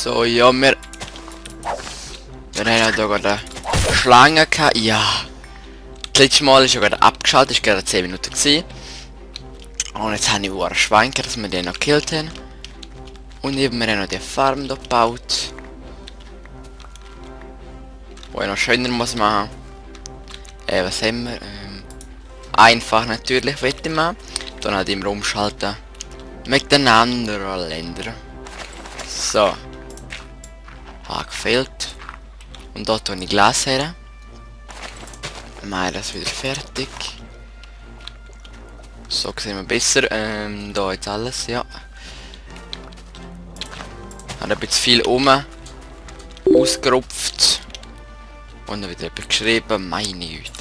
So, ja, wir haben ja da gerade eine Schlange gehabt. Ja. Das letzte Mal ist ja gerade abgeschaltet, ist gerade 10 Minuten gewesen. Und jetzt habe ich einen Schwenker, dass wir den noch gekillt haben. Und eben, wir haben noch die Farm da gebaut. Wo ich noch schöner muss machen. Was haben wir? Einfach natürlich, wette mal. Dann halt immer umschalten. Mit den anderen Ländern. So. Gefehlt. Und da tue ich Glas her. Das wieder fertig. So sehen wir besser. Da jetzt alles, ja. Habe ein bisschen viel ausgerupft. Und dann wieder etwas geschrieben. Meine Güte.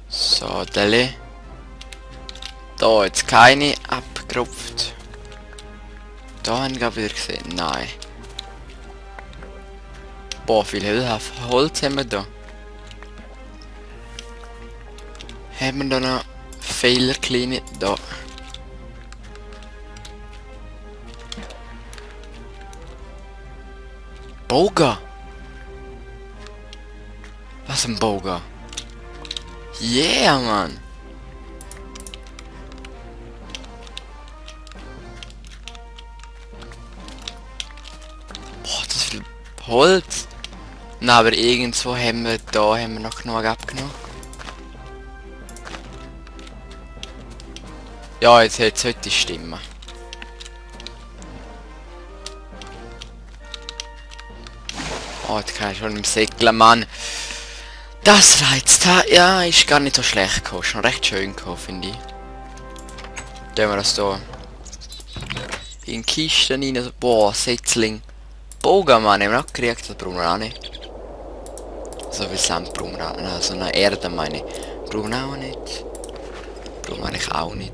So, Delle. Da jetzt keine abgerupft. Da haben wir wieder gesehen. Nein. Boah, viel Holz haben wir da. Haben wir da noch Fehler kleine? Da. Boga! Was ein Boga? Yeah, Mann! Boah, das ist viel Holz! Na, aber irgendwo haben wir noch genug abgenommen. Ja, jetzt sollte es stimmen. Oh, jetzt kann ich schon im Säckler, Mann. Das reizt. Ja, ist gar nicht so schlecht gekommen. Schon recht schön gekommen, finde ich. Tun wir das hier in Kisten rein. Also, boah, Setzling. Boga, Mann, haben wir auch gekriegt. Das brauchen wir auch nicht. So viel Sand brauchen wir auch nicht. Also eine Erde, meine ich. Brauchen wir auch nicht. Brauchen wir eigentlich auch nicht.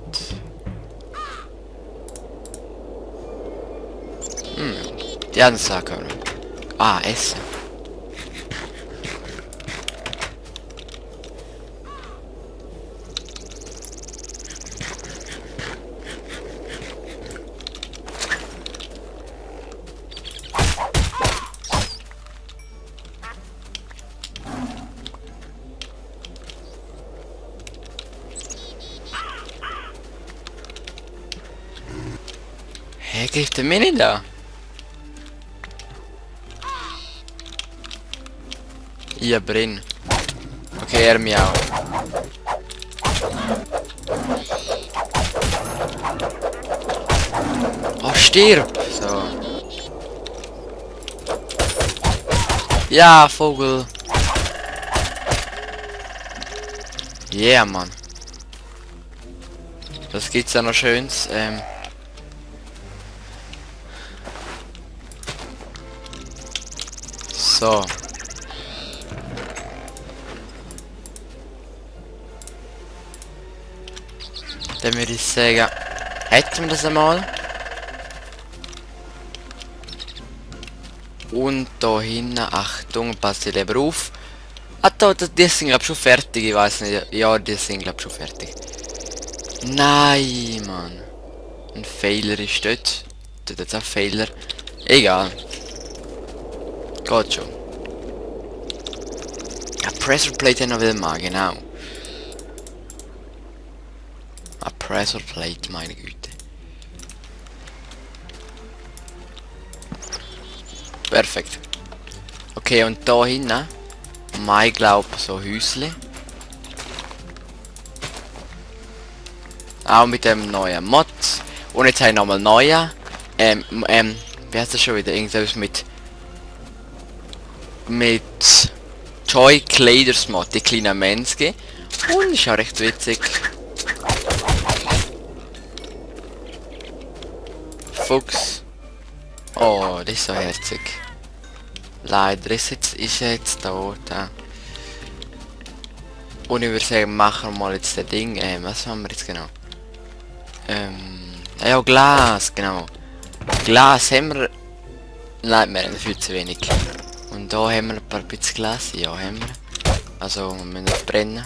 Die anderen Sachen können wir. Essen. Hä, greift der mir nicht an? Ja, Brin. Okay, er mich auch. Oh, stirb! So. Ja, Vogel. Yeah, Mann. Was gibt's da noch Schönes? So. Dann würde ich sagen, hätten wir das einmal. Und da hinten, Achtung, passt lieber auf. Die sind glaube schon fertig, ich weiß nicht. Ja, die sind glaube schon fertig. Nein, Mann. Ein Fehler ist dort. Dort jetzt auch Fehler. Egal. Geht schon. Ja, Pressure Plate noch wieder mal, genau. Pressure Plate, meine Güte. Perfekt. Okay, und da hinten, mein Glaube, so Häusle. Auch mit dem neuen Mod. Und jetzt habe ich nochmal neue. Wie heißt das schon wieder? Irgendwas mit Joy Claders Mod, die kleinen Menske. Und ist auch recht witzig. Fuchs. Oh, das ist so herzig. Leider ist jetzt tot. Und ich würde sagen, machen wir mal jetzt das Ding. Was haben wir jetzt genau? Ja, Glas, genau. Glas haben wir. Nein, wir haben viel zu wenig. Und da haben wir ein paar bisschen Glas. Ja, haben wir. Also, wir müssen das brennen.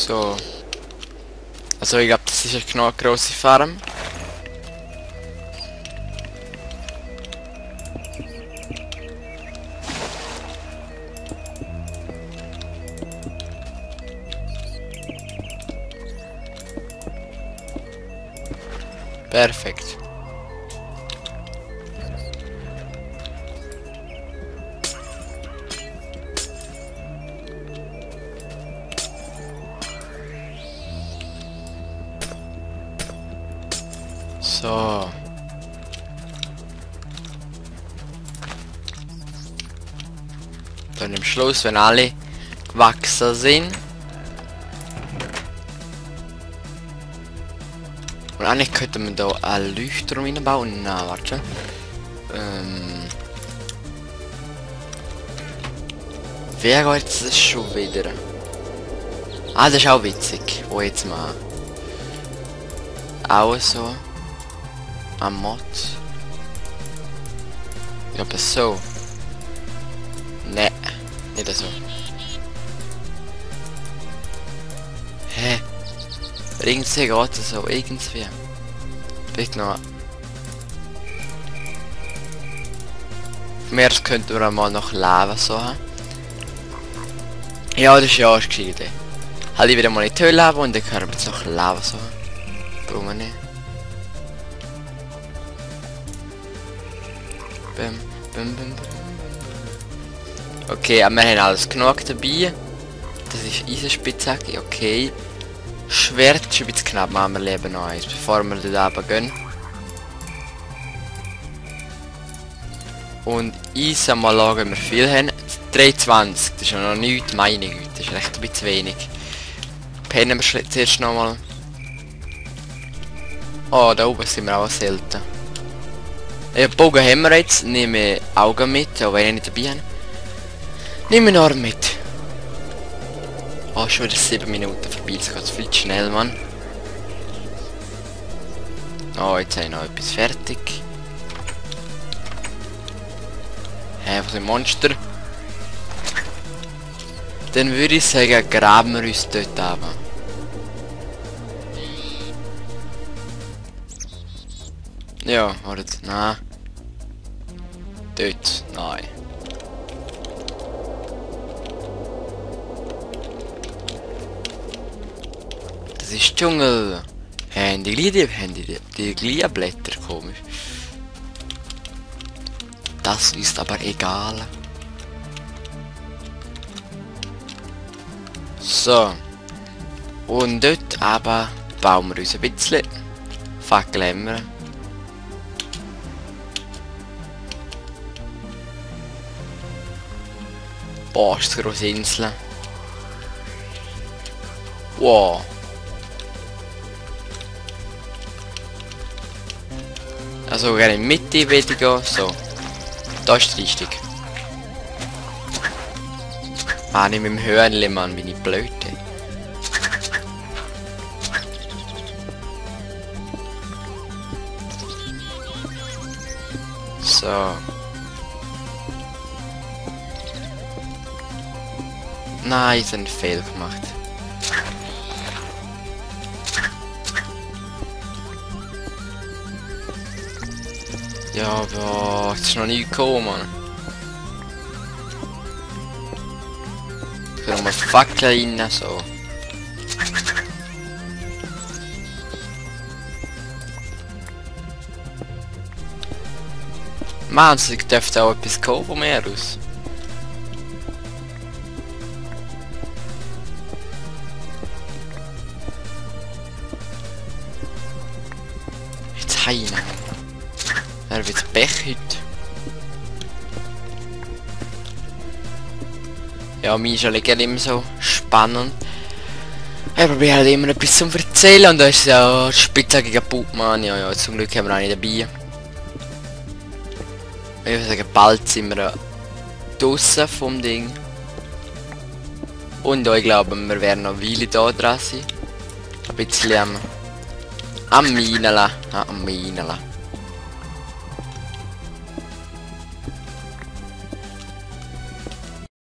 So. Also ich glaube, das ist eine genau grosse Farm. Perfekt. So. Dann im Schluss, wenn alle gewachsen sind. Und eigentlich könnte man da einen Leuchtturm reinbauen. Na, warte. Wer geht jetzt das schon wieder? Ah, das ist auch witzig. Wo jetzt mal. Auch so. Ein Mod. Ja, aber so. Ne, nicht so. Hä? Irgendwie geht es so, irgendwie. Vielleicht noch. Mehr könnten wir mal noch Lava so haben. Ja, das ist ja auch gescheit. Halt ich wieder mal in die Höhle haben und dann können wir jetzt noch Lava so haben. Brauchen wir nicht. Okay, aber wir haben alles genug dabei. Das ist Eisenspitzhacke, okay. Schwert ist ein bisschen knapp, machen wir lieber noch eins, bevor wir dort oben gehen. Und Eisen mal schauen, wenn wir viel haben. 23, das ist ja noch nichts, meine Güte, das ist recht ein bisschen wenig. Pennen wir zuerst nochmal. Oh, da oben sind wir auch selten. Ja, Bogen haben wir jetzt, nehme Augen mit, auch wenn ich nicht dabei habe. Nehme einen Arm mit. Oh, schon wieder 7 Minuten vorbei, das geht viel zu schnell, Mann. Oh, jetzt habe ich noch etwas fertig. Hä, was sind Monster? Dann würde ich sagen, graben wir uns dort ab. Ja, warte, nein. Dort, nein. Das ist Dschungel. Haben die Gliablätter, komisch. Das ist aber egal. So. Und dort aber bauen wir uns ein bisschen. Fackel haben wir. Boah, ist das große Insel. Wow. Also gerne in die Mitte will ich gehen. So. Da ist richtig. Ah, nicht mit dem Hörnchen, Mann, bin ich blöd. So. Nein, ich habe einen Fehler gemacht. Ja, aber es ist noch nie gekommen, Mann. Ich kann mal Fackeln rein, so. Mann, es dürfte auch etwas kommen von mir aus. Jetzt heine. Er wird Pech heute. Ja, mir ist ja immer so spannend. Ich probiere halt immer etwas zu erzählen und da ist ja Spitzhacke kaputt, Mann. Ja, ja, zum Glück haben wir auch nicht dabei. Ich würde sagen, bald sind wir draussen vom Ding. Und ich glaube, wir werden noch eine Weile da dran sein. Ein bisschen am Minenla. Am Minenla.